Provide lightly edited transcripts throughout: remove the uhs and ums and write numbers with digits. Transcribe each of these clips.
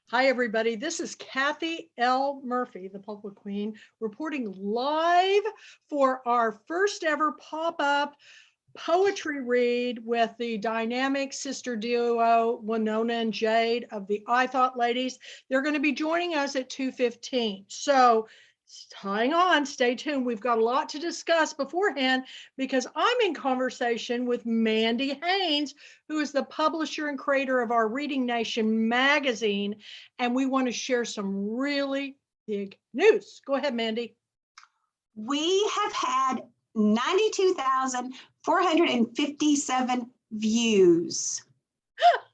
Hi, everybody. This is Kathy L. Murphy, the Public Queen, reporting live for our first ever pop-up poetry read with the dynamic sister duo, Winona and Jade of the I Thought Ladies. They're going to be joining us at 2:15. So hang on, stay tuned. We've got a lot to discuss beforehand because I'm in conversation with Mandy Haynes, who is the publisher and creator of our Reading Nation magazine. And we want to share some really big news. Go ahead, Mandy. We have had 92,457 views.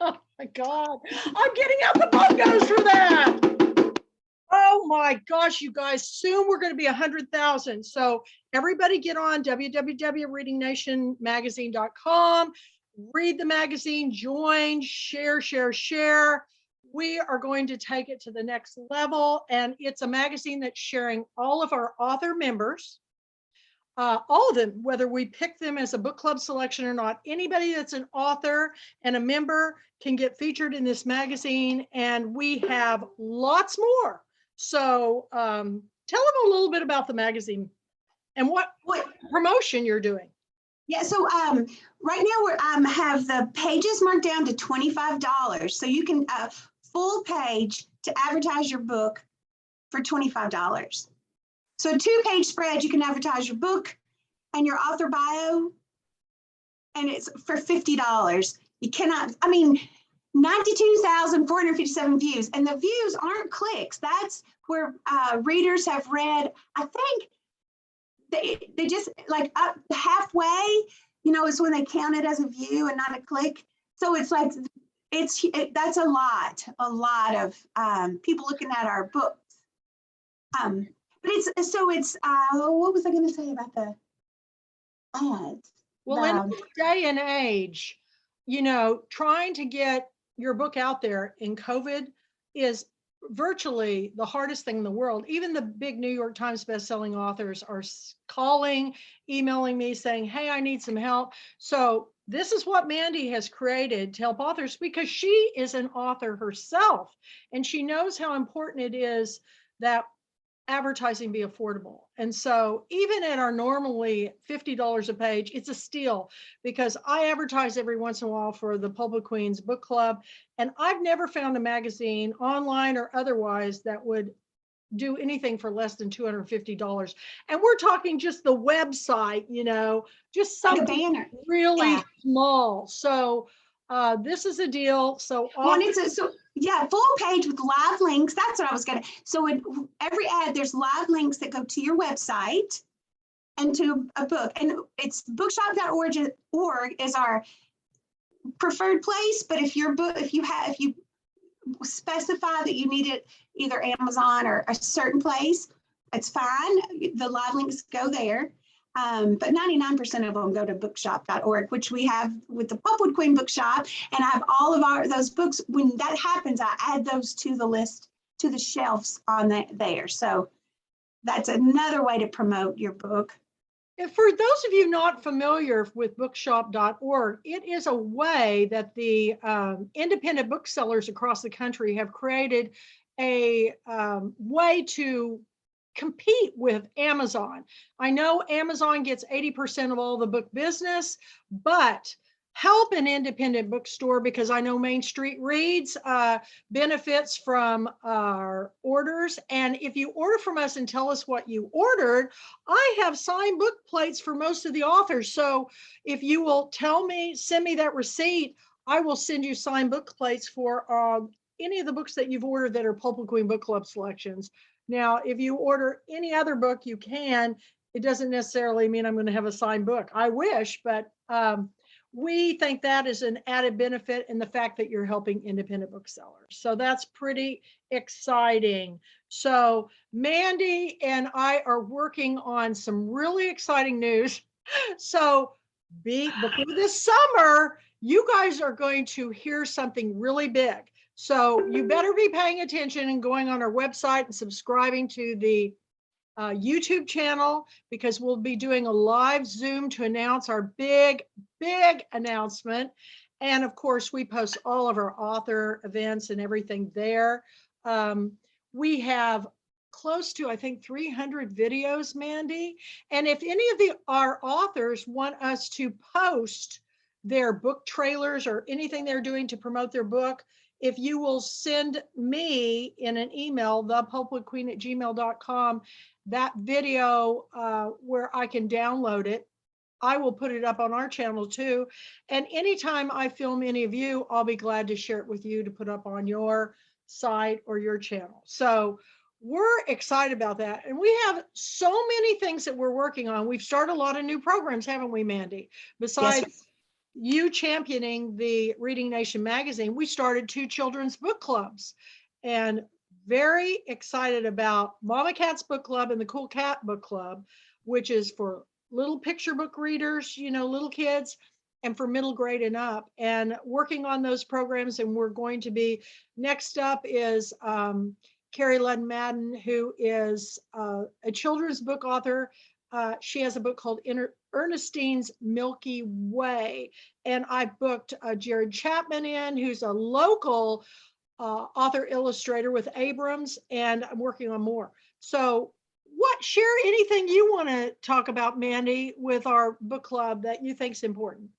Oh my God, I'm getting out the bongos for that. Oh my gosh, you guys, soon we're going to be 100,000. So everybody get on www.readingnationmagazine.com, read the magazine, join, share. We are going to take it to the next level. And it's a magazine that's sharing all of our author members, all of them, whether we pick them as a book club selection or not. Anybody that's an author and a member can get featured in this magazine, and we have lots more. So tell them a little bit about the magazine and what promotion you're doing. Yeah, so right now we have the pages marked down to $25. So you can full page to advertise your book for $25. So a 2-page spread, you can advertise your book and your author bio, and it's for $50. You cannot, 92,457 views, and the views aren't clicks. That's where readers have read, I think they just like up halfway, is when they count it as a view and not a click. So it's like, that's a lot of people looking at our books. But what was I going to say about the ads? Well, in this day and age, trying to get your book out there in COVID is virtually the hardest thing in the world. Even the big New York Times bestselling authors are calling, emailing me saying, hey, I need some help. So this is what Mandy has created to help authors, because she is an author herself, and she knows how important it is that advertising be affordable. And so even at our normally $50 a page, it's a steal, because I advertise every once in a while for the Public Queens Book Club, and I've never found a magazine online or otherwise that would do anything for less than $250. And we're talking just the website, just something like a banner, really small. So this is a deal. So full page with live links. That's what I was gonna. So in every ad, there's live links that go to your website and to a book. And it's bookshop.org is our preferred place. But if you specify that you need it either Amazon or a certain place, it's fine. The live links go there. But 99% of them go to bookshop.org, which we have with the Pulpwood Queen Bookshop, and I have all of those books. When that happens, I add those to the list, to the shelves on there. So that's another way to promote your book. For those of you not familiar with bookshop.org, it is a way that the independent booksellers across the country have created a way to compete with Amazon. I know Amazon gets 80% of all the book business, but help an independent bookstore, because I know Main Street Reads benefits from our orders. And if you order from us and tell us what you ordered, I have signed book plates for most of the authors. So if you will send me that receipt, I will send you signed book plates for any of the books that you've ordered that are Pulpwood Queen Book Club selections. Now, if you order any other book, you can. It doesn't necessarily mean I'm going to have a signed book. I wish, but we think that is an added benefit in the fact that you're helping independent booksellers. So that's pretty exciting. So Mandy and I are working on some really exciting news. So before this summer, you guys are going to hear something really big. So you better be paying attention and going on our website and subscribing to the YouTube channel, because we'll be doing a live Zoom to announce our big announcement. And of course, we post all of our author events and everything there. We have close to, I think, 300 videos, Mandy. And if any of our authors want us to post their book trailers or anything they're doing to promote their book, if you will send me in an email, thepulpwoodqueen@gmail.com, that video where I can download it, I will put it up on our channel too. And anytime I film any of you, I'll be glad to share it with you to put up on your site or your channel. So we're excited about that. And we have so many things that we're working on. We've started a lot of new programs, haven't we, Mandy? Besides you championing the Reading Nation magazine, we started 2 children's book clubs, and very excited about Mama Cat's Book Club and the Cool Cat Book Club, which is for little picture book readers, you know, little kids, and for middle grade and up, and working on those programs. And we're going to be, next up is Carrie Ludden Madden, who is a children's book author. She has a book called Ernestine's Milky Way. And I booked Jared Chapman in, who's a local author illustrator with Abrams, and I'm working on more. So share anything you want to talk about, Mandy, with our book club that you think is important.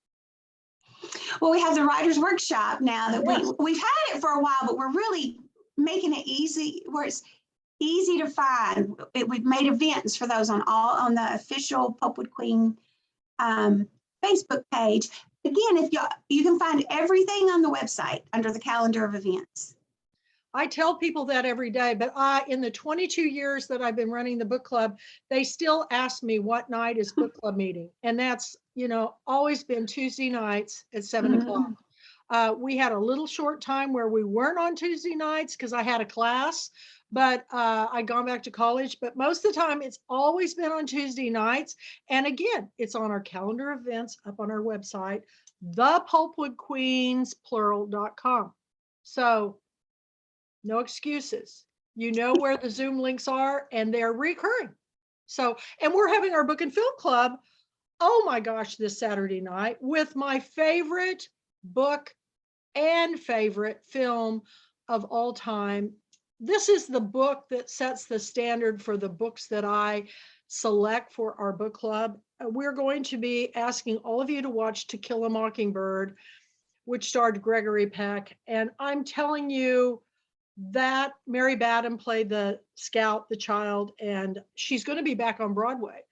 Well, we have the writer's workshop now that we've had it for a while, but we're really making it easy, where it's easy to find. We've made events for those on the official Pulpwood Queen Facebook page. Again, if you can find everything on the website under the calendar of events. I tell people that every day, but in the 22 years that I've been running the book club, they still ask me what night is book club meeting. And that's, you know, always been Tuesday nights at 7 o'clock. We had a little short time where we weren't on Tuesday nights because I had a class, but I'd gone back to college. But most of the time, it's always been on Tuesday nights. And again, it's on our calendar events up on our website, thepulpwoodqueensplural.com. So no excuses. You know where the Zoom links are, and they're recurring. So, and we're having our book and film club, oh my gosh, this Saturday night with my favorite book and favorite film of all time. This is the book that sets the standard for the books that I select for our book club. We're going to be asking all of you to watch To Kill a Mockingbird, which starred Gregory Peck. And I'm telling you, that Mary Badham played the scout, the child, and she's going to be back on Broadway.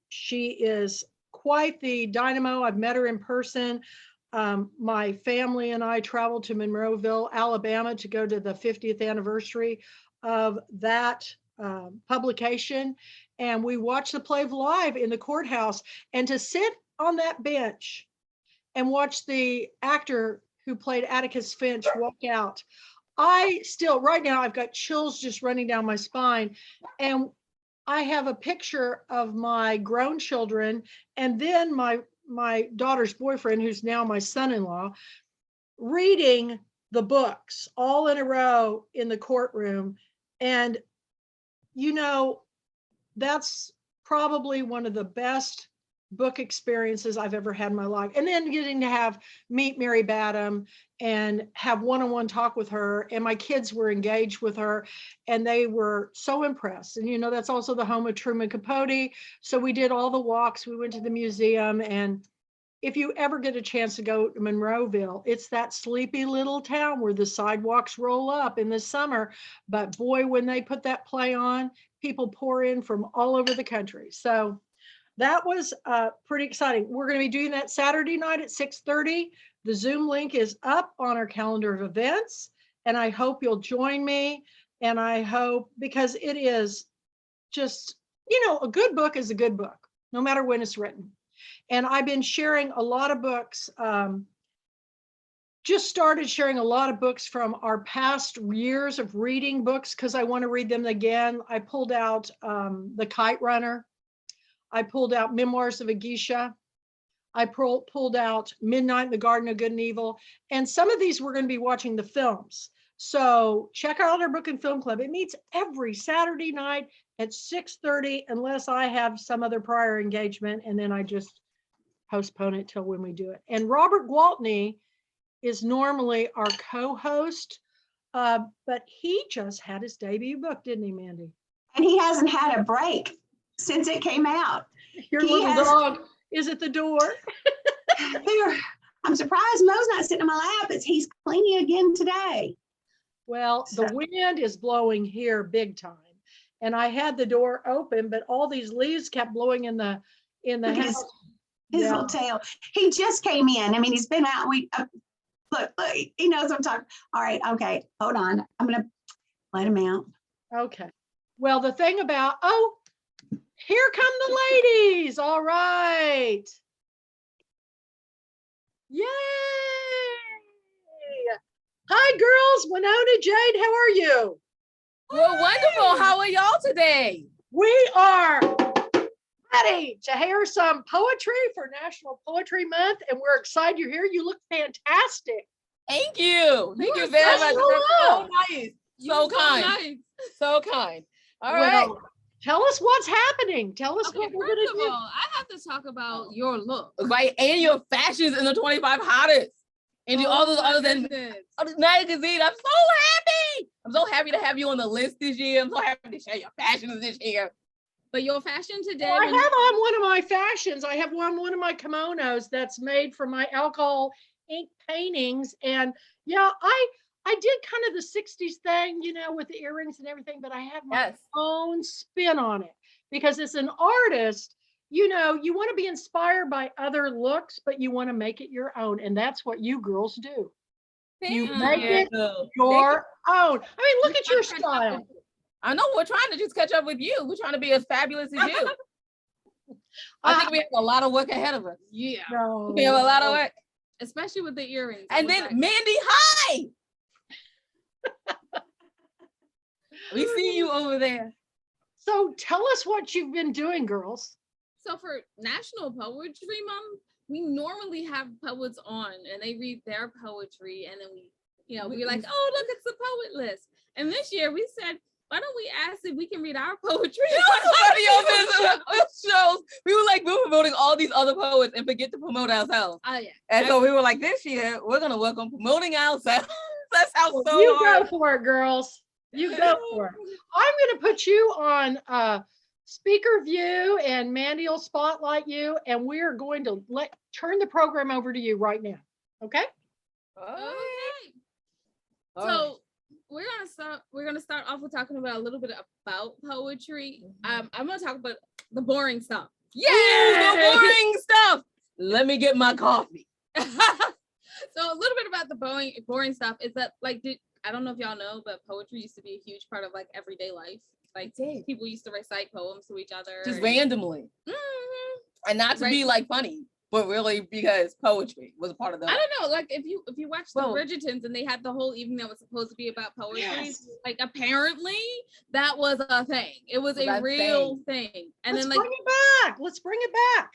She is quite the dynamo. I've met her in person. My family and I traveled to Monroeville, Alabama to go to the 50th anniversary of that publication. And we watched the play live in the courthouse. And to sit on that bench and watch the actor who played Atticus Finch walk out, I still, right now, I've got chills just running down my spine. And I have a picture of my grown children and then my daughter's boyfriend, who's now my son-in-law, reading the books all in a row in the courtroom. And, you know, that's probably one of the best book experiences I've ever had in my life. And then getting to meet Mary Badham and have one-on-one talk with her. And my kids were engaged with her and they were so impressed. And, you know, that's also the home of Truman Capote. So we did all the walks. We went to the museum. And if you ever get a chance to go to Monroeville, it's that sleepy little town where the sidewalks roll up in the summer. But boy, when they put that play on, people pour in from all over the country. So that was pretty exciting. We're going to be doing that Saturday night at 6:30. The Zoom link is up on our calendar of events, and I hope you'll join me. And I hope, because it is just, you know, a good book is a good book, no matter when it's written. And I've been sharing a lot of books, just started sharing a lot of books from our past years of reading books because I want to read them again. I pulled out The Kite Runner. I pulled out Memoirs of a Geisha. I pulled out Midnight in the Garden of Good and Evil. And some of these we're going to be watching the films. So check out our book and film club. It meets every Saturday night at 6:30, unless I have some other prior engagement. And then I just postpone it till when we do it. And Robert Gwaltney is normally our co-host, but he just had his debut book, didn't he, Mandy? And he hasn't had a break since it came out. Your He little has- dog is at the door. I'm surprised Mo's not sitting in my lap, but he's cleaning again today. Well, the wind is blowing here big time. And I had the door open, but all these leaves kept blowing in the Look at house. his Yeah. little tail. He just came in. I mean, he's been out. Look, he knows what I'm talking. All right, okay, hold on. I'm gonna let him out. Okay. Well, the thing about, oh, here come the ladies. All right. Yay. Hi, girls. Winona, Jade, how are you? Well, wonderful. How are y'all today? We are ready to hear some poetry for National Poetry Month, and we're excited you're here. You look fantastic. Thank you. Thank you are very so much. welcome. That's so nice. So kind. Nice. So kind. All right. Well, tell us what's happening. Tell us Okay, what we're first going of to do. all, I have to talk about your look. Right. And your fashions in the 25 hottest. And the Oh my other than goodness. other magazine. I'm so happy. I'm so happy to have you on the list this year. I'm so happy to share your fashions this year. But your fashion today, Well, I when- have on one of my fashions. I have one of my kimonos that's made from my alcohol ink paintings. And yeah, I did kind of the 60s thing, with the earrings and everything, but I have my Yes. own spin on it because as an artist, you want to be inspired by other looks, but you want to make it your own. And that's what you girls do. You Thank make it you. your own. I mean, look at your Catch up style. with you. I know we're trying to just catch up with you. We're trying to be as fabulous as you. I think we have a lot of work ahead of us. Yeah, No. We have a lot of work. especially with the earrings. I And was then like, Mandy, hi. We see you over there. So tell us what you've been doing, girls. so for National Poetry Month, we normally have poets on and they read their poetry, and then we're like, oh, look, it's the poet list. And this year we said, why don't we ask if we can read our poetry? Somebody else's shows. We were like, we were promoting all these other poets and forget to promote ourselves. Oh yeah. And so we were like, this year we're gonna work on promoting ourselves. That sounds so You hard. go for it, girls. You go for it. I'm going to put you on speaker view, and Mandy will spotlight you, and we are going to turn the program over to you right now. Okay? Okay. All right. So we're gonna start off with talking about a little bit about poetry. I'm gonna talk about the boring stuff. Yeah, the Yay! boring stuff. Let me get my coffee. So a little bit about the boring stuff is that I don't know if y'all know, but poetry used to be a huge part of like everyday life. Like people used to recite poems to each other. Just randomly. Mhm. And not to be like funny, but really because poetry was a part of the I don't know, like if you watch the Well- Bridgertons and they had the whole evening that was supposed to be about poetry, Yes. like apparently that was a thing. It was a That real thing. And Let's then like bring it back. Let's bring it back.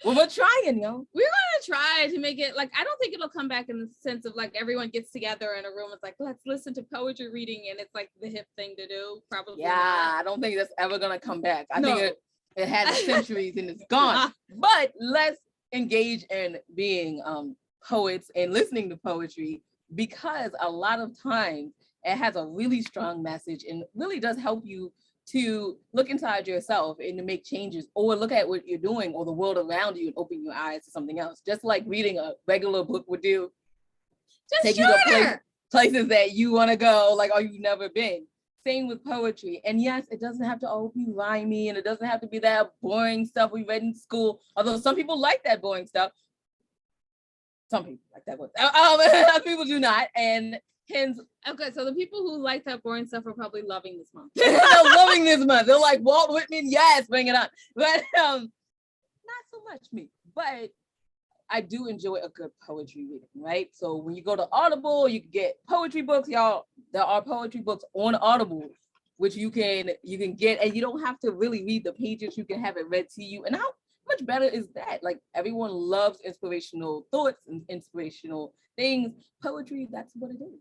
Well, we're trying, yo. we're gonna try to make it like I don't think it'll come back in the sense of like everyone gets together in a room. It's like let's listen to poetry reading, and it's like the hip thing to do. Probably Yeah, not. I don't think that's ever gonna come back. I No. think it had centuries and it's gone. But let's engage in being poets and listening to poetry, because a lot of times it has a really strong message and really does help you to look inside yourself and to make changes, or look at what you're doing or the world around you and open your eyes to something else. Just like reading a regular book would do, Just take you to shorter. places that you want to go, like, or you've never been. Same with poetry. And yes, it doesn't have to all be rhymey, and it doesn't have to be that boring stuff we read in school. Although some people like that boring stuff. Some people like that boring stuff. Other people do not. And hence, Okay, so the people who like that boring stuff are probably loving this month. they're loving this month. They're like, Walt Whitman, yes, bring it on. But not so much me. But I do enjoy a good poetry reading, right? So when you go to Audible, you can get poetry books, y'all. There are poetry books on Audible, which you can get, and you don't have to really read the pages. You can have it read to you. And how much better is that? Like, everyone loves inspirational thoughts and inspirational things. Poetry, that's what it is.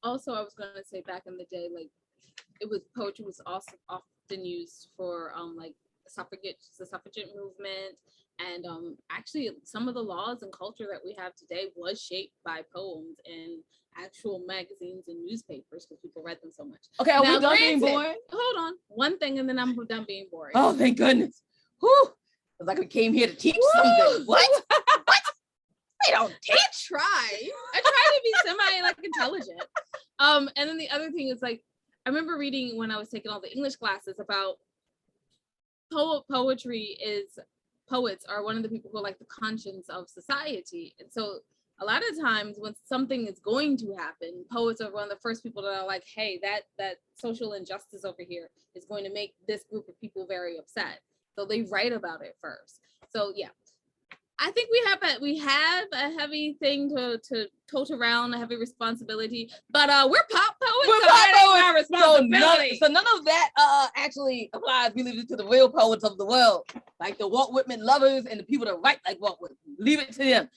Also, I was gonna say back in the day, like poetry was also often used for like the suffragette movement, And actually, some of the laws and culture that we have today was shaped by poems and actual magazines and newspapers because people read them so much. Okay, are Now, we done being granted, boring? Hold on, one thing, and then I'm done being boring. Oh, thank goodness. Whew. It's like we came here to teach something. What? What? We don't teach. I try to be semi like intelligent. And then the other thing is like, I remember reading when I was taking all the English classes about poetry is poets are one of the people who are like the conscience of society. And so a lot of times when something is going to happen, poets are one of the first people that are like, hey, that social injustice over here is going to make this group of people very upset. So they write about it first. So yeah, I think we have a heavy thing to tote around, a heavy responsibility. But we're pop poets. We're so pop that ain't poets, our responsibility. So none of that actually applies. We leave it to the real poets of the world, like the Walt Whitman lovers and the people that write like Walt Whitman. Leave it to them.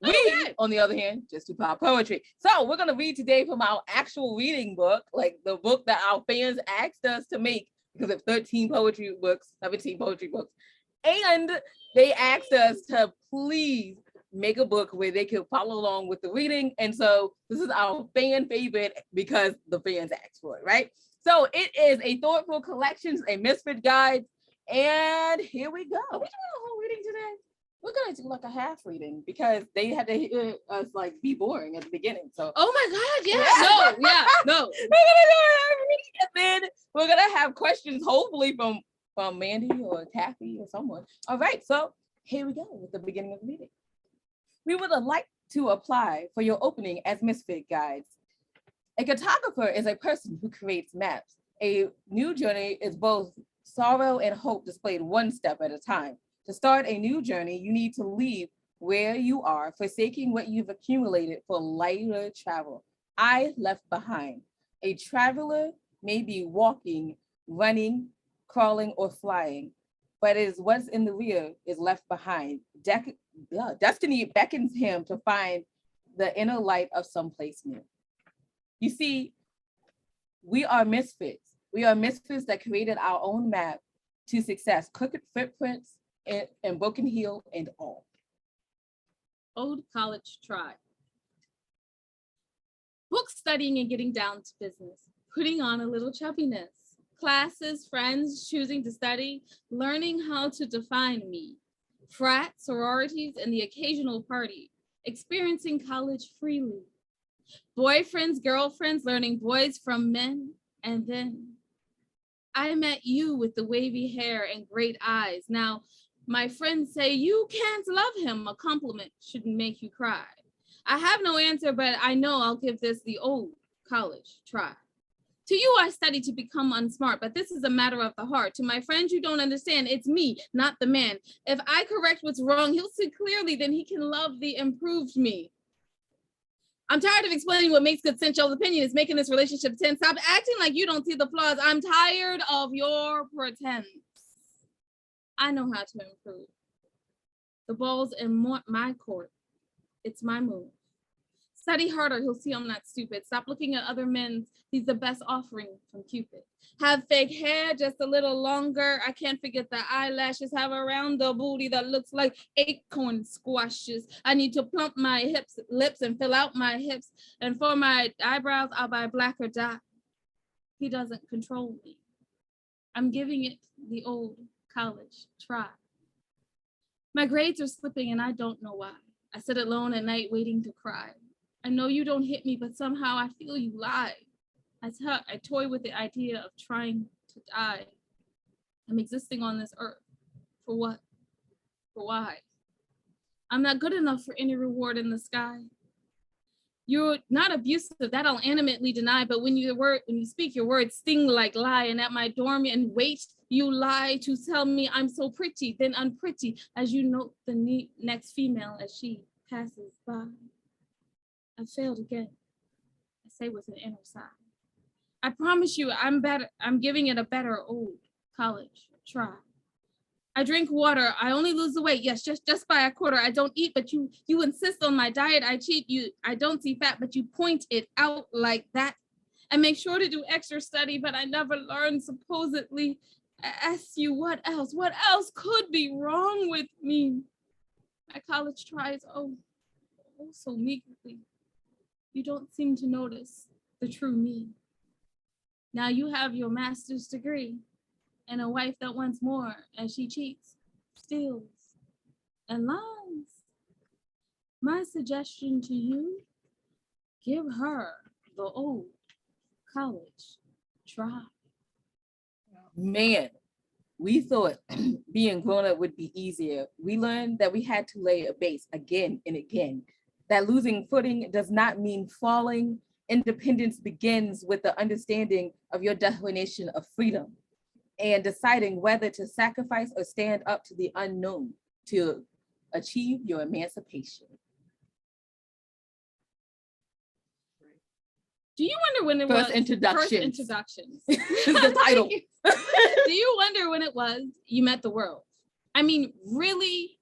We, Okay. on the other hand, just do pop poetry. So we're gonna read today from our actual reading book, like the book that our fans asked us to make because of 13 poetry books, 17 poetry books, and they asked us to please make a book where they could follow along with the reading. And so this is our fan favorite because the fans asked for it, right? So it is a Thoughtful Collections, a Misfit Guide. And here we go. Are we doing a whole reading today? We're gonna do like a half reading because they had to hear us like be boring at the beginning. So Oh my God, yeah. No. we're gonna do a half reading and then we're gonna have questions hopefully from Mandy or Kathy or someone. All right, so here we go with the beginning of the meeting. We would like to apply for your opening as Misfit Guides. A cartographer is a person who creates maps. A new journey is both sorrow and hope displayed one step at a time. To start a new journey, you need to leave where you are, forsaking what you've accumulated for lighter travel. I left behind. A traveler may be walking, running, crawling, or flying, but it is what's in the rear is left behind. Destiny beckons him to find the inner light of someplace new. You see, we are misfits. We are misfits that created our own map to success, crooked footprints and broken heel and all. Old college try. Book studying and getting down to business, putting on a little chubbiness. Classes, friends choosing to study, learning how to define me. Frat, sororities, and the occasional party, experiencing college freely. Boyfriends, girlfriends, learning boys from men, and then I met you with the wavy hair and great eyes. Now, my friends say you can't love him. A compliment shouldn't make you cry. I have no answer, but I know I'll give this the old college try. To you, I study to become unsmart, but this is a matter of the heart. To my friends, you don't understand. It's me, not the man. If I correct what's wrong, he'll see clearly, then he can love the improved me. I'm tired of explaining what makes good sense. Y'all's opinion is making this relationship tense. Stop acting like you don't see the flaws. I'm tired of your pretense. I know how to improve. The ball's in my court. It's my move. Study harder, he'll see I'm not stupid. Stop looking at other men's. He's the best offering from Cupid. Have fake hair just a little longer. I can't forget the eyelashes. Have a rounder booty that looks like acorn squashes. I need to plump my lips and fill out my hips. And for my eyebrows, I'll buy black or dye. He doesn't control me. I'm giving it the old college try. My grades are slipping and I don't know why. I sit alone at night waiting to cry. I know you don't hit me, but somehow I feel you lie. I toy with the idea of trying to die. I'm existing on this earth. For what? For why? I'm not good enough for any reward in the sky. You're not abusive, that I'll animately deny, but when you speak, your words sting like lie, and at my dorm and wait, you lie to tell me I'm so pretty, then unpretty, as you note the next female as she passes by. I failed again, I say with an inner sigh. I promise you I'm better, I'm giving it a better old college try. I drink water, I only lose the weight, yes, just by a quarter. I don't eat, but you insist on my diet, I cheat you. I don't see fat, but you point it out like that. I make sure to do extra study, but I never learn supposedly. I ask you what else could be wrong with me? My college tries, oh so meagerly. You don't seem to notice the true me. Now you have your master's degree and a wife that wants more, and she cheats, steals, and lies. My suggestion to you, give her the old college try. Man, we thought being grown up would be easier. We learned that we had to lay a base again and again, that losing footing does not mean falling. Independence begins with the understanding of your definition of freedom and deciding whether to sacrifice or stand up to the unknown to achieve your emancipation. Do you wonder when it First was introductions. First introductions. Is the title. Do you wonder when it was you met the world? I mean, really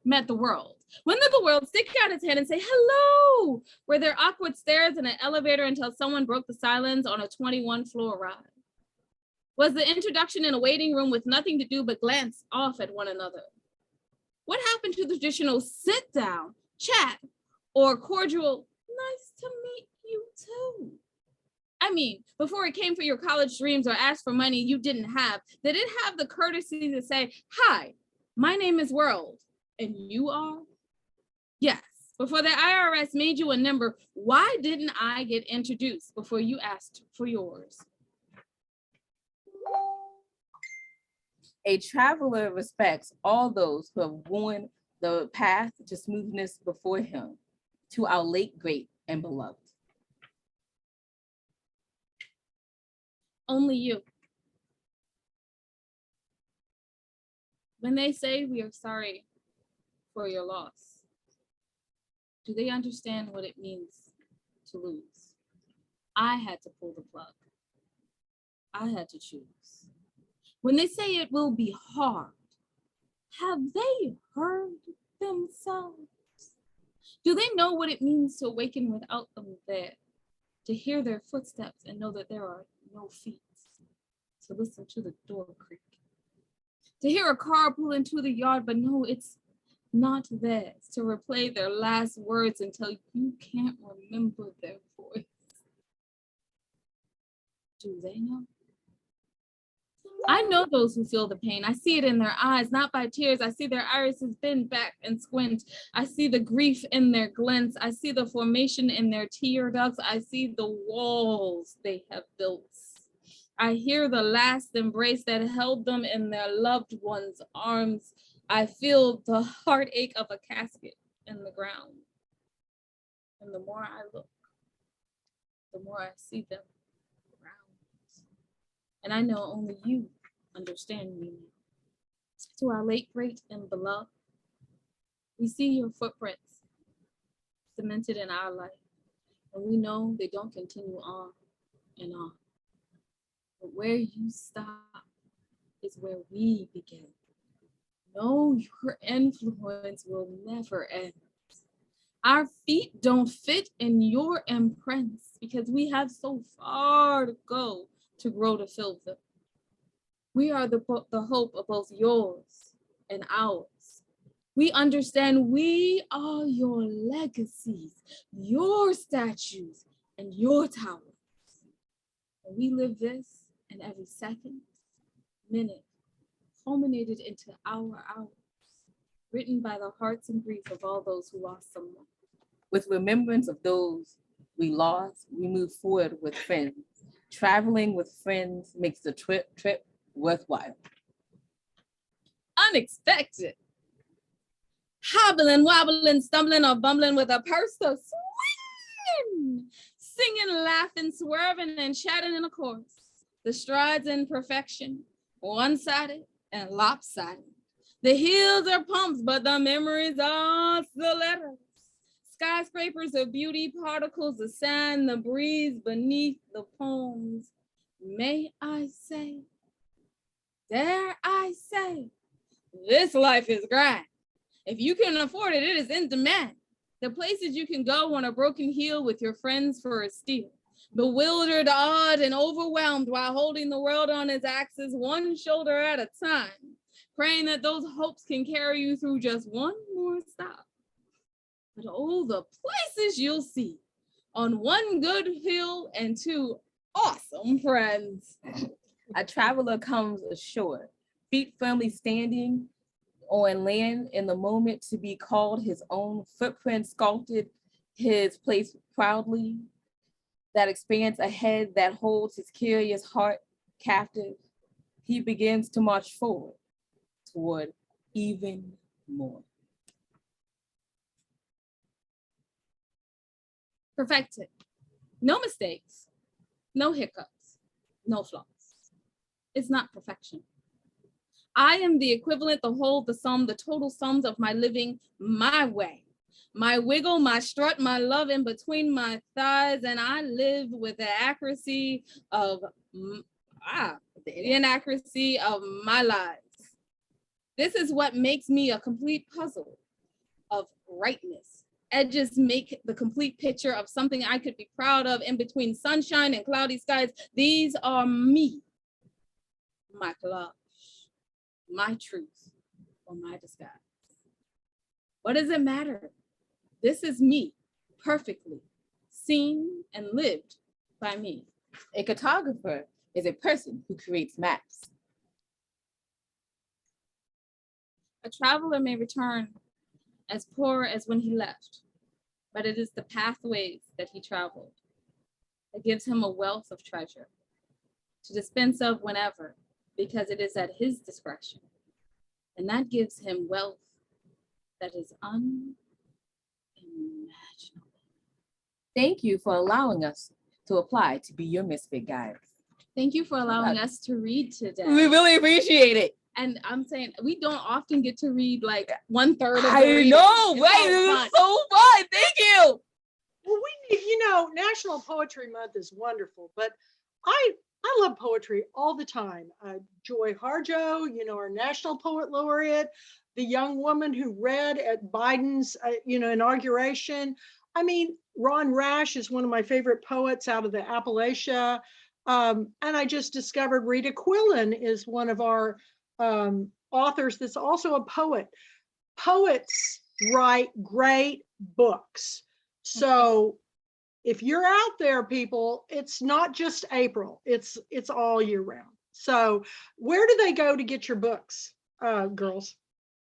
met the world. When did the world stick out its head and say hello? Were there awkward stares in an elevator until someone broke the silence on a 21-floor ride? Was the introduction in a waiting room with nothing to do but glance off at one another? What happened to the traditional sit down, chat, or cordial, nice to meet you too? I mean, before it came for your college dreams or asked for money you didn't have, did it have the courtesy to say, hi, my name is World, and you are? Yes, before the IRS made you a number, why didn't I get introduced before you asked for yours? A traveler respects all those who have worn the path to smoothness before him, to our late great and beloved. Only you. When they say we are sorry for your loss, do they understand what it means to lose? I had to pull the plug. I had to choose. When they say it will be hard, have they heard themselves? Do they know what it means to awaken without them there? To hear their footsteps and know that there are no feet? To listen to the door creak? To hear a car pull into the yard, but no, it's not theirs. To replay their last words until you can't remember their voice. Do they know? I know those who feel the pain. I see it in their eyes, not by tears. I see their irises bend back and squint. I see the grief in their glints. I see the formation in their tear ducts. I see the walls they have built. I hear the last embrace that held them in their loved one's arms. I feel the heartache of a casket in the ground. And the more I look, the more I see them around. And I know only you understand me. To our late great and beloved, we see your footprints cemented in our life, and we know they don't continue on and on. But where you stop is where we begin. No, your influence will never end. Our feet don't fit in your imprints because we have so far to go to grow to fill them. We are the hope of both yours and ours. We understand we are your legacies, your statues, and your towers. And we live this in every second, minute, culminated into our hours, written by the hearts and grief of all those who lost someone. With remembrance of those we lost, we move forward with friends. Traveling with friends makes the trip worthwhile. Unexpected. Hobbling, wobbling, stumbling, or bumbling with a purse to swing. Singing, laughing, swerving, and chatting in a chorus. The strides in perfection, one-sided and lopsided. The heels are pumps, but the memories are stilettos. Skyscrapers of beauty, particles of sand, the breeze beneath the poems. May I say, dare I say, this life is grand. If you can afford it, it is in demand. The places you can go on a broken heel with your friends for a steal. Bewildered, awed, and overwhelmed while holding the world on its axis, one shoulder at a time. praying that those hopes can carry you through just one more stop. But oh, the places you'll see on one good hill and two awesome friends. A traveler comes ashore, feet firmly standing on land in the moment to be called his own, footprint sculpted his place proudly, that expands ahead that holds his curious heart captive. He begins to march forward toward even more. Perfected. No mistakes, no hiccups, no flaws. It's not perfection. I am the equivalent, the whole, the sum, the total sums of my living my way. My wiggle, my strut, my love in between my thighs, and I live with the accuracy of the inaccuracy of my lives. This is what makes me a complete puzzle of rightness. Edges make the complete picture of something I could be proud of in between sunshine and cloudy skies. These are me, my collage, my truth, or my disguise. What does it matter? This is me, perfectly seen and lived by me. A cartographer is a person who creates maps. A traveler may return as poor as when he left, but it is the pathways that he traveled that gives him a wealth of treasure to dispense of whenever, because it is at his discretion. And that gives him wealth that is unimaginable. Thank you for allowing us to apply to be your misfit guide. Thank you for allowing us to read today. We really appreciate it. And I'm saying we don't often get to read like 1/3 of the I reading. know, It's right? so It fun. was so fun. Thank you. Well, we need, National Poetry Month is wonderful, but I love poetry all the time. Joy Harjo, our National Poet Laureate, the young woman who read at Biden's, inauguration. I mean, Ron Rash is one of my favorite poets out of the Appalachia. And I just discovered Rita Quillen is one of our authors that's also a poet. Poets write great books. So if you're out there, people, it's not just April, it's all year round. So where do they go to get your books, girls?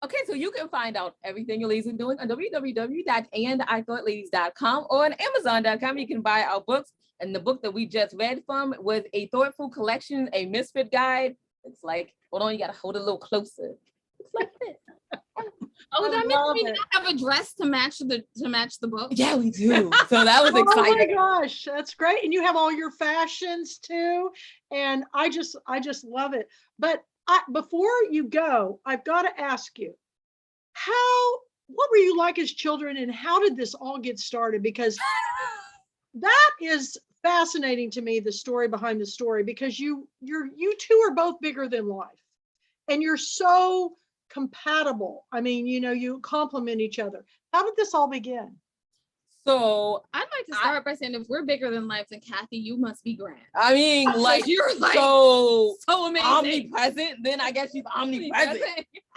Okay, so you can find out everything your ladies are doing on www.andithoughladies.com or on Amazon.com. You can buy our books. And the book that we just read from was A Thoughtful Collection, A Misfit Guide. It's like, hold on, you gotta hold it a little closer. It's like this. Oh, I that love means we it. have a dress to match the book. Yeah, we do. So that was Oh my exciting. gosh, that's great. And you have all your fashions too. And I just love it. But before you go, I've got to ask you, what were you like as children and how did this all get started? Because that is fascinating to me, the story behind the story, because you two are both bigger than life and you're so compatible. I mean, you complement each other. How did this all begin? So I'd like to start by saying if we're bigger than life, then Kathy, you must be grand. I mean, like, You're like so amazing. omnipresent, then I guess she's omnipresent.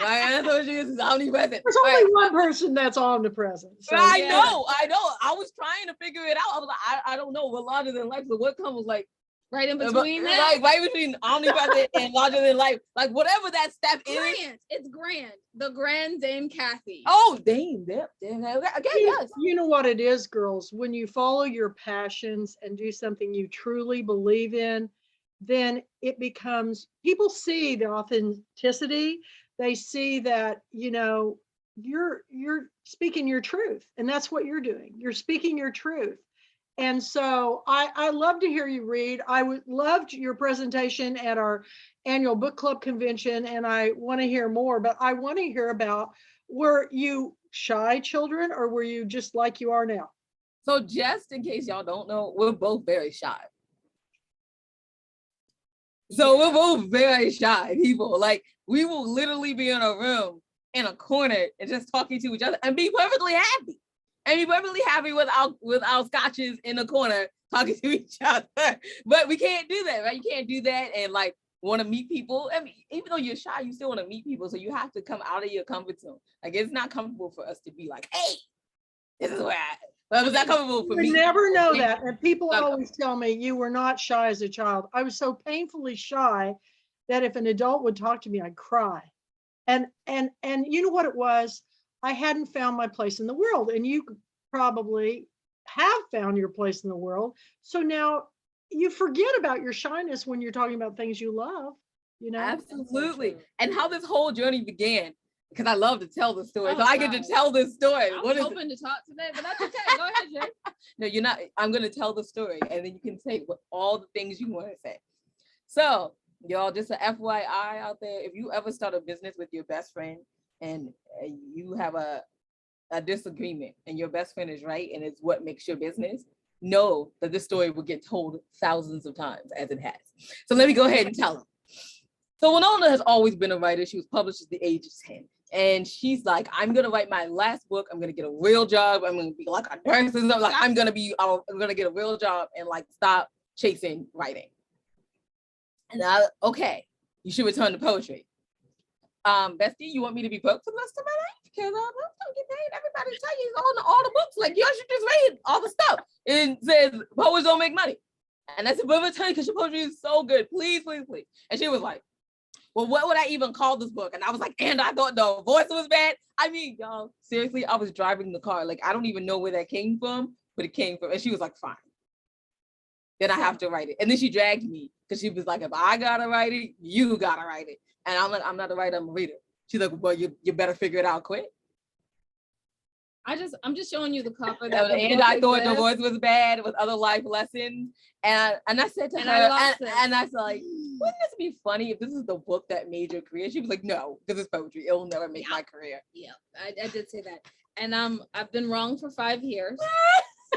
Right? That's what she is omnipresent. There's only one person that's omnipresent. So. I Yeah. know. I was trying to figure it out. I was like, I don't know what larger than life. So what comes like Right in between that. like right between omnipresent and larger than life, like whatever that step is. Grand. It's grand. The grand Dame Kathy. Oh, damn, again, yes. You know what it is, girls, when you follow your passions and do something you truly believe in, then it becomes, people see the authenticity. They see that, you're speaking your truth, and that's what you're doing. You're speaking your truth. And so I love to hear you read. Loved your presentation at our annual book club convention, and I want to hear more, but I want to hear about, were you shy children or were you just like you are now? So just in case y'all don't know, we're both very shy. So we're both very shy people. Like we will literally be in a room in a corner and just talking to each other and be perfectly happy. And be perfectly happy with our scotches in the corner talking to each other. But we can't do that, right? You can't do that and like want to meet people. I mean, even though you're shy, you still want to meet people. So you have to come out of your comfort zone. Like, it's not comfortable for us to be like, hey, this is where but it was not comfortable for You me. would never know that. And people Not always tell me you were not shy as a child. I was so painfully shy that if an adult would talk to me, I'd cry. And you know what it was? I hadn't found my place in the world. And you probably have found your place in the world. So now you forget about your shyness when you're talking about things you love, you know? Absolutely. And how this whole journey began, because I love to tell the story. Oh, so I get to God. tell this story. I What was is hoping to talk today, but that's okay. Go ahead, Jay. No, you're not. I'm going to tell the story and then you can say what all the things you want to say. So, y'all, just a FYI out there, if you ever start a business with your best friend and you have a disagreement and your best friend is right and it's what makes your business, know that this story will get told thousands of times as it has. So let me go ahead and tell them. So Winona has always been a writer. She was published at the age of 10. And she's like, I'm going to write my last book. I'm going to get a real job. I'm going to be like a nurse and stuff. Like, I'm going to get a real job and like stop chasing writing. And okay, you should return to poetry. Bestie, you want me to be broke for the rest of my life? Because I don't get paid. Everybody tell you all the books. Like, you should just read all the stuff. It says poets don't make money. And I said, but return because your poetry is so good. Please, please, please. And she was like, well, what would I even call this book? And I was like, and I thought the voice was bad. I mean, y'all, seriously, I was driving the car. Like, I don't even know where that came from, but it came from, and she was like, fine. Then I have to write it. And then she dragged me because she was like, if I gotta write it, you gotta write it. And I'm like, I'm not a writer, I'm a reader. She's like, well, you better figure it out quick. I'm just showing you the cover. And I thought the voice was bad with other life lessons. And I said to her, and I said, like, wouldn't this be funny if this is the book that made your career? She was like, no, this is poetry. It'll never make my career. Yeah, I did say that. And I've been wrong for 5 years.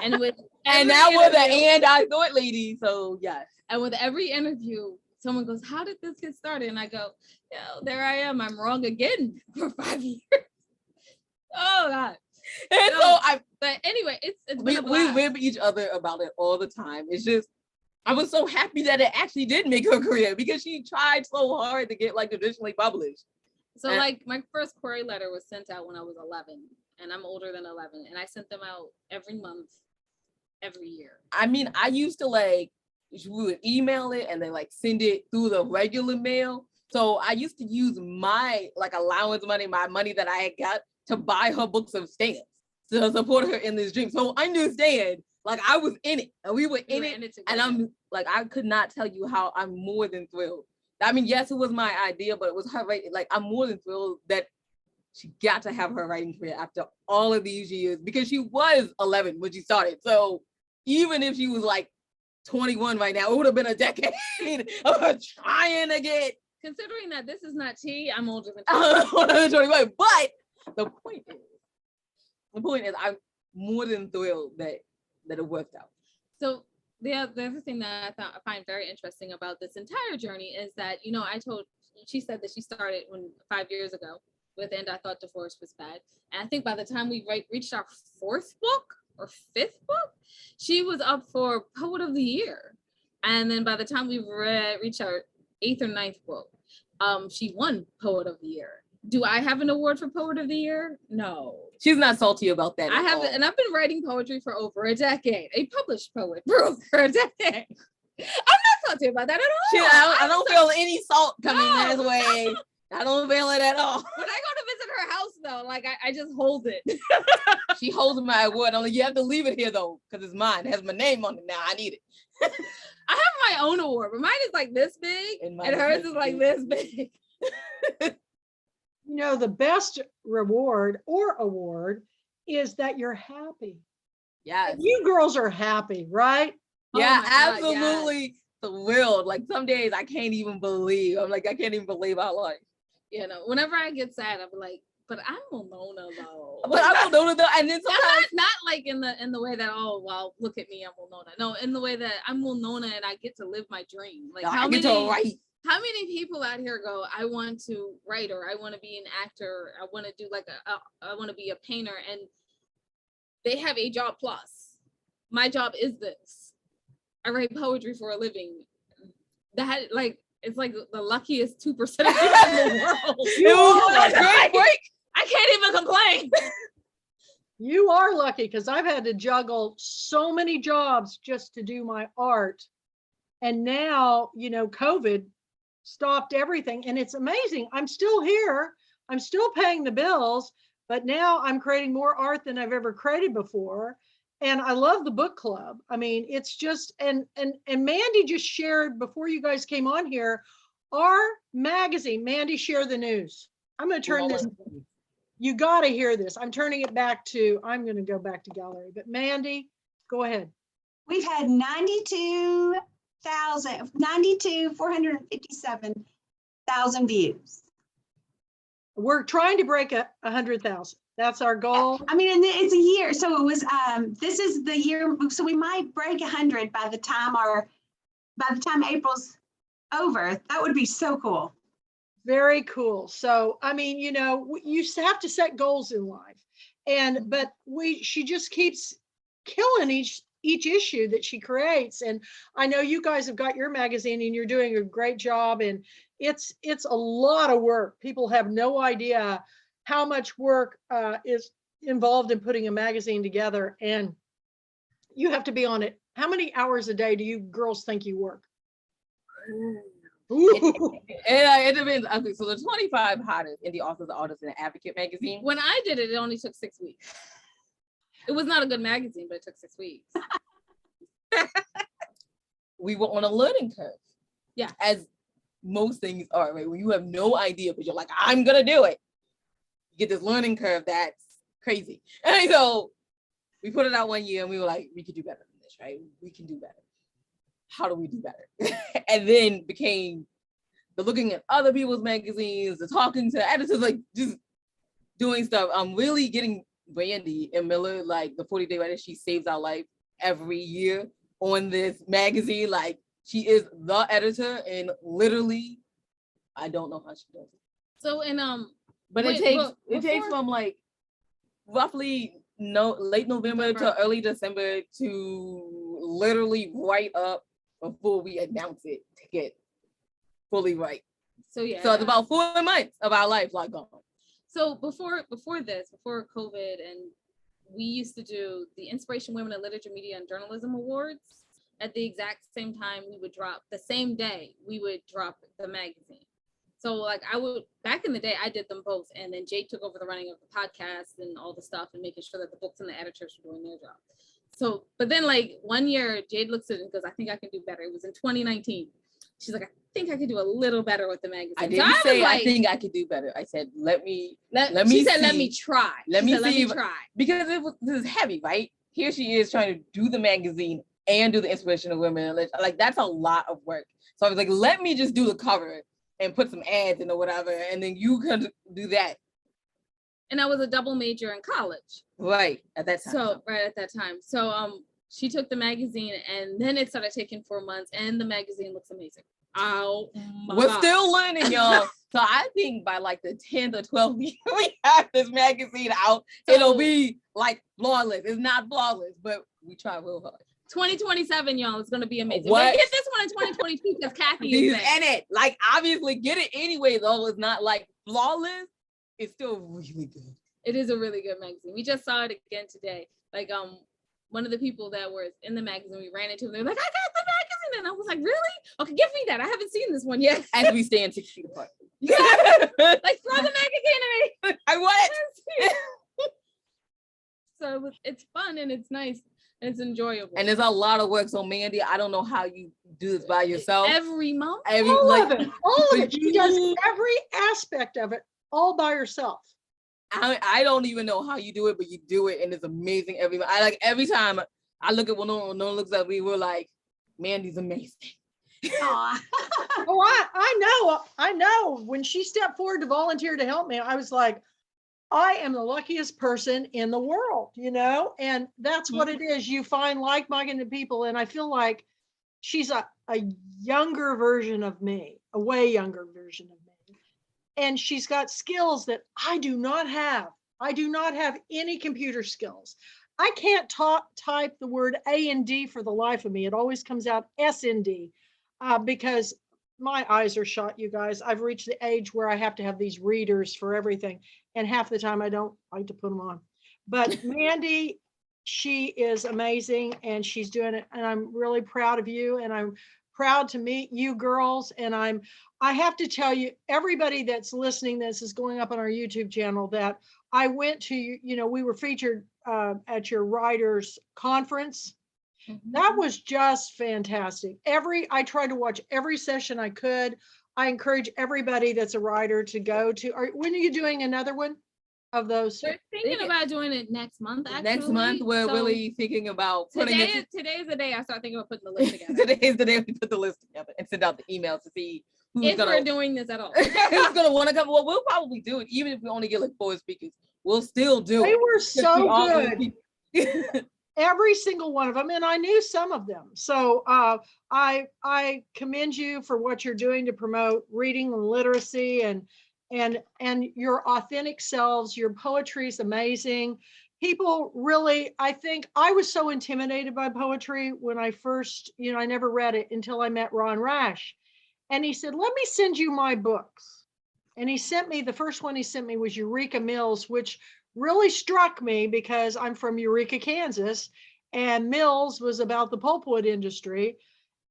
And with and now we're the and I thought lady. So yes. And with every interview, someone goes, how did this get started? And I go, there I am. I'm wrong again for 5 years. Oh God. And but anyway, it's we whip each other about it all the time. It's just, I was so happy that it actually did make her career because she tried so hard to get like traditionally published. So like my first query letter was sent out when I was 11 and I'm older than 11 and I sent them out every month, every year. I mean, I used to like, we would email it and then like send it through the regular mail. So I used to use my like allowance money, my money that I had got to buy her books of stamps to support her in this dream. So understand, like I was in it and we were in it and I'm like, I could not tell you how I'm more than thrilled. I mean, yes, it was my idea, but it was her writing. Like, I'm more than thrilled that she got to have her writing career after all of these years because she was 11 when she started. So even if she was like 21 right now, it would have been a decade of her trying to get. Considering that this is not tea, I'm older than 21. But the point is, I'm more than thrilled that it worked out. So the other thing that I find very interesting about this entire journey is that, she said that she started 5 years ago with And I Thought Divorce Was Bad. And I think by the time we reached our 4th book or 5th book, she was up for Poet of the Year. And then by the time we reached our 8th or 9th book, she won Poet of the Year. Do I have an award for Poet of the Year? No. She's not salty about that. I haven't, and I've been writing poetry for over a decade. A published poet for over a decade. I'm not salty about that at all. I don't feel any salt coming this way. I don't feel it at all. When I go to visit her house, though, like I just hold it. She holds my award. I'm like, you have to leave it here though, because it's mine. It has my name on it now. I need it. I have my own award, but mine is like this big, and hers is like this big. The best reward or award is that you're happy. Yes. And you girls are happy, right? Yeah, God, absolutely. yes. Thrilled. Like some days I can't even believe. I'm like, I can't even believe our life. Whenever I get sad, I'm like, but I'm Winona though. But I'm Winona though, and then sometimes not like in the way that, oh well, look at me, I'm Winona. No, in the way that I'm Winona and I get to live my dream. Like how many people out here go, I want to write, or I want to be an actor, I want to do like I want to be a painter, and they have a job plus. My job is this. I write poetry for a living. That It's like the luckiest 2% of people in the world. You It was are. a great break. I can't even complain. You are lucky because I've had to juggle so many jobs just to do my art. And now, COVID stopped everything. And it's amazing. I'm still here. I'm still paying the bills, but now I'm creating more art than I've ever created before. And I love the book club. I mean, it's just, and Mandy just shared before you guys came on here, our magazine. Mandy, share the news. I'm going to turn this. You got to hear this. I'm turning it back to, I'm going to go back to gallery, but Mandy, go ahead. We've had 457,000 views. We're trying to break 100,000. That's our goal. I mean, and it's a year. So it was, this is the year. So we might break 100 by the time April's over. That would be so cool. Very cool. So, I mean, you have to set goals in life, but she just keeps killing each issue that she creates. And I know you guys have got your magazine and you're doing a great job, and it's a lot of work. People have no idea how much work is involved in putting a magazine together, and you have to be on it. How many hours a day do you girls think you work? It depends. Okay, so the 25 hottest in the Office of Artists and Advocate magazine. When I did it, it only took 6 weeks. It was not a good magazine, but it took 6 weeks. We were on a learning curve. Yeah. As most things are, right? When you have no idea, but you're like, I'm gonna do it. You get this learning curve that's crazy. And so we put it out one year and we were like, we could do better than this, right? We can do better. How do we do better? And then became the looking at other people's magazines, the talking to editors, like just doing stuff. I'm really getting Brandy and Miller, like the 40-day writer. She saves our life every year on this magazine. Like she is the editor, and literally, I don't know how she does it. So but it takes from like roughly late November to early December to literally write up before we announce it to get fully right. So yeah. So it's about 4 months of our life like gone. So before COVID, and we used to do the Inspiration Women in Literature, Media, and Journalism Awards. At the exact same time, the same day we would drop the magazine. So like back in the day, I did them both. And then Jade took over the running of the podcast and all the stuff and making sure that the books and the editors were doing their job. So, but then like one year, Jade looks at it and goes, I think I can do better. It was in 2019. She's like, I think I could do a little better with the magazine. I didn't say I think I could do better. I said, let me She said, let me try. Let me try. Because this is heavy, right? Here she is trying to do the magazine and do the Inspiration of Women. Like that's a lot of work. So I was like, let me just do the cover and put some ads in or whatever. And then you can do that. And I was a double major in college. Right, at that time. So, right at that time. So she took the magazine and then it started taking 4 months and the magazine looks amazing. Oh, we're still learning, y'all. So I think by like the 10th or 12th year we have this magazine out, it'll be like flawless. It's not flawless, but we try real hard. 2027, y'all, it's gonna be amazing. What? We'll get this one in 2022 because Kathy is there. In it. Like obviously get it anyway, though. It's not like flawless. It's still really good. It is a really good magazine. We just saw it again today. Like one of the people that were in the magazine, we ran into them. They're like, I got the magazine. And I was like, really? Okay, give me that. I haven't seen this one yet. As we stand 6 feet apart. Like throw the magazine at me. I want it. So it's fun and it's nice. And it's enjoyable. And there's a lot of work. So Mandy, I don't know how you do this by yourself. Every month. All of it. She does every aspect of it all by herself. I don't even know how you do it, but you do it, and it's amazing every time. Every time I look at Winona looks at me, we're like, Mandy's amazing. Aw. Oh, I know. When she stepped forward to volunteer to help me, I was like, I am the luckiest person in the world, and that's what it is. You find like-minded people, and I feel like she's a younger version of me, a way younger version of me. And she's got skills that I do not have. I do not have any computer skills. I can't type the word A and D for the life of me. It always comes out S and D because my eyes are shot, you guys. I've reached the age where I have to have these readers for everything. And half the time I don't like to put them on. But Mandy, she is amazing and she's doing it. And I'm really proud of you. And I'm proud to meet you girls. And I have to tell you, everybody that's listening, this is going up on our YouTube channel, that I went to, we were featured at your writers conference. That was just fantastic. I tried to watch every session I could. I encourage everybody that's a writer to go to. When are you doing another one of those? We're thinking about doing it next month. Actually. Next month, we're So really thinking about putting today. it. Today is the day I start thinking about putting the list together. Today is the day we put the list together and send out the emails to see who's if gonna we're doing this at all. who's gonna want to come. Well, we'll probably do it, even if we only get like 4 speakers. We'll still do They it. were so all good. Every single one of them, and I knew some of them. So I commend you for what you're doing to promote reading and literacy and your authentic selves. Your poetry is amazing. People really, I think I was so intimidated by poetry when I first, I never read it until I met Ron Rash. And he said, let me send you my books. And he sent me, the first one he sent me was Eureka Mills, which really struck me because I'm from Eureka, Kansas, and Mills was about the pulpwood industry,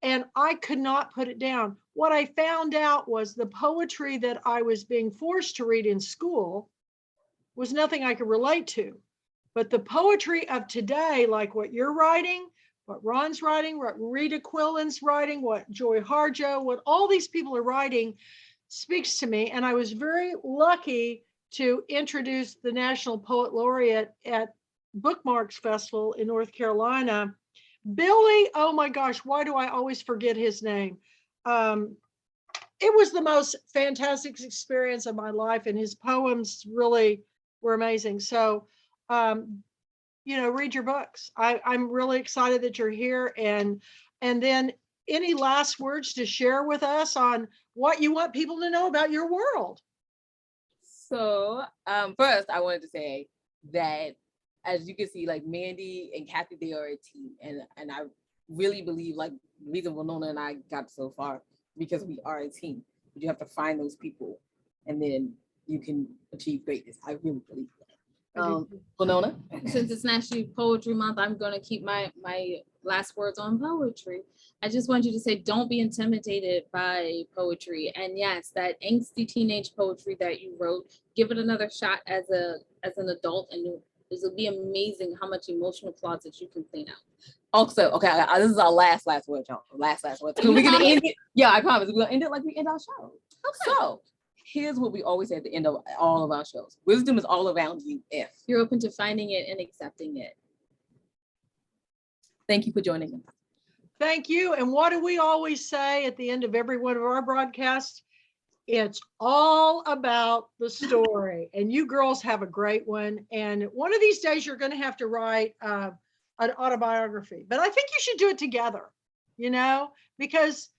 and I could not put it down. What I found out was the poetry that I was being forced to read in school was nothing I could relate to. But the poetry of today, like what you're writing, what Ron's writing, what Rita Quillen's writing, what Joy Harjo, what all these people are writing, speaks to me. And I was very lucky to introduce the National Poet Laureate at Bookmarks Festival in North Carolina. Billy, oh my gosh, why do I always forget his name? It was the most fantastic experience of my life, and his poems really were amazing. So, read your books. I'm really excited that you're here. And then any last words to share with us on what you want people to know about your world? So first, I wanted to say that, as you can see, like Mandy and Kathy, they are a team, and I really believe like the reason Winona and I got so far because we are a team. But you have to find those people, and then you can achieve greatness. I really believe that. Winona, Since it's National Poetry Month, I'm going to keep my last words on poetry. I just want you to say, don't be intimidated by poetry. And yes, that angsty teenage poetry that you wrote, give it another shot as an adult, and it'll be amazing how much emotional closets you can clean out. Also, okay, this is our last word, y'all. Last word. So we're gonna end it. Yeah, I promise. We're gonna end it like we end our show. Okay. So here's what we always say at the end of all of our shows. Wisdom is all around you if you're open to finding it and accepting it. Thank you for joining us. Thank you. And what do we always say at the end of every one of our broadcasts? It's all about the story. And you girls have a great one. And one of these days you're going to have to write an autobiography. But I think you should do it together, because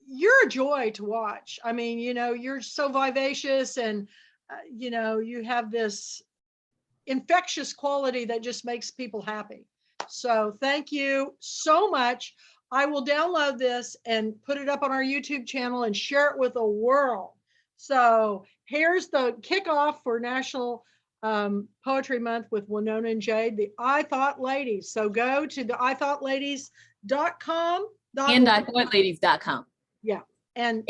you're a joy to watch. I mean, you're so vivacious and, you have this infectious quality that just makes people happy. So thank you so much. I will download this and put it up on our YouTube channel and share it with the world. So here's the kickoff for National Poetry Month with Winona and Jade, the I Thought Ladies. So go to the iThoughtLadies.com. And iThoughtLadies.com. Yeah. And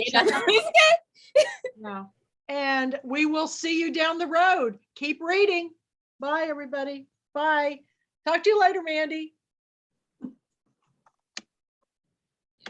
yeah. And we will see you down the road. Keep reading. Bye, everybody. Bye. Talk to you later, Mandy.